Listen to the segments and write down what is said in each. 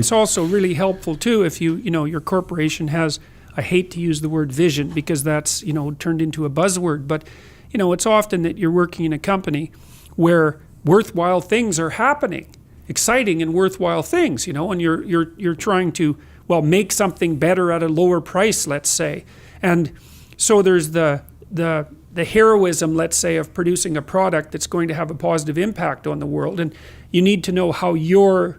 it's also really helpful too if your corporation has, I hate to use the word vision because that's, turned into a buzzword, but, it's often that you're working in a company where worthwhile things are happening, exciting and worthwhile things, and you're trying to, make something better at a lower price, let's say. And so there's the heroism, let's say, of producing a product that's going to have a positive impact on the world. And you need to know how your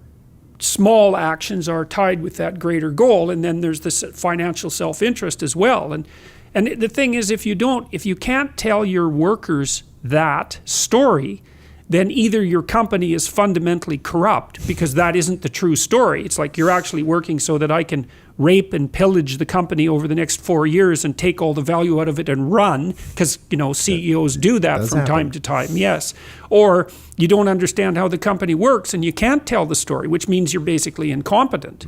small actions are tied with that greater goal. And then there's this financial self-interest as well. And the thing is, if you can't tell your workers that story, then either your company is fundamentally corrupt because that isn't the true story. It's like you're actually working so that I can rape and pillage the company over the next 4 years and take all the value out of it and run, because CEOs do that from time to time. Yes. Or you don't understand how the company works and you can't tell the story, which means you're basically incompetent.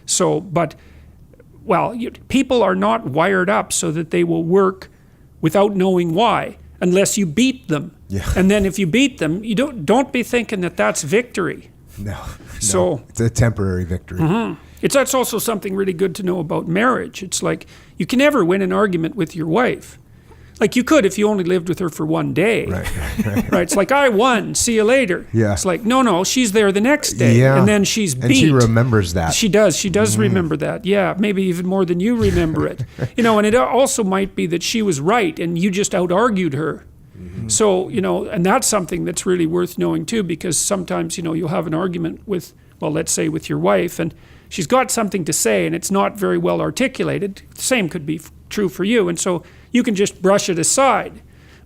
So, people are not wired up so that they will work without knowing why, unless you beat them. Yeah. And then if you beat them, you don't be thinking that that's victory. No. So it's a temporary victory. That's also something really good to know about marriage. It's like you can never win an argument with your wife. Like you could if you only lived with her for one day. Right. Right. It's like, I won, see you later. Yeah. It's like, no, she's there the next day. Yeah. And then she's beat. And she remembers that. She does remember that. Yeah, maybe even more than you remember it. And it also might be that she was right and you just out-argued her. So, and that's something that's really worth knowing too, because sometimes, you'll have an argument with, let's say with your wife, and she's got something to say and it's not very well articulated. The same could be true for you. And so you can just brush it aside.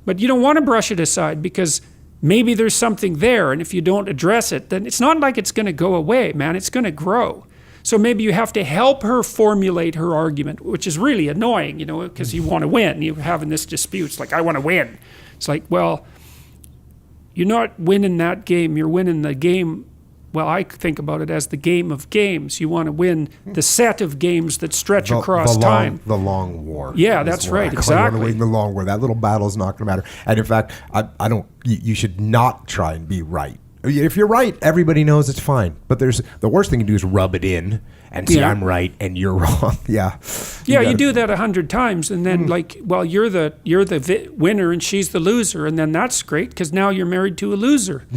But you don't want to brush it aside because maybe there's something there. And if you don't address it, then it's not like it's going to go away, man. It's going to grow. So maybe you have to help her formulate her argument, which is really annoying, because you want to win. You're having this dispute. It's like, I want to win. It's like, you're not winning that game. You're winning the game. I think about it as the game of games. You want to win the set of games that stretch across time. The long war. Yeah, that's right. Exactly. You want to win the long war. That little battle is not going to matter. And in fact, I don't. You should not try and be right. If you're right, everybody knows it's fine. But the worst thing you do is rub it in and say I'm right and you're wrong. Yeah. You do that 100 times, and then you're the winner and she's the loser, and then that's great because now you're married to a loser.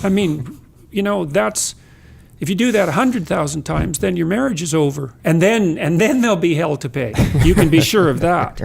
I mean, that's, if you do that 100,000 times, then your marriage is over, and then there'll be hell to pay. You can be sure of that.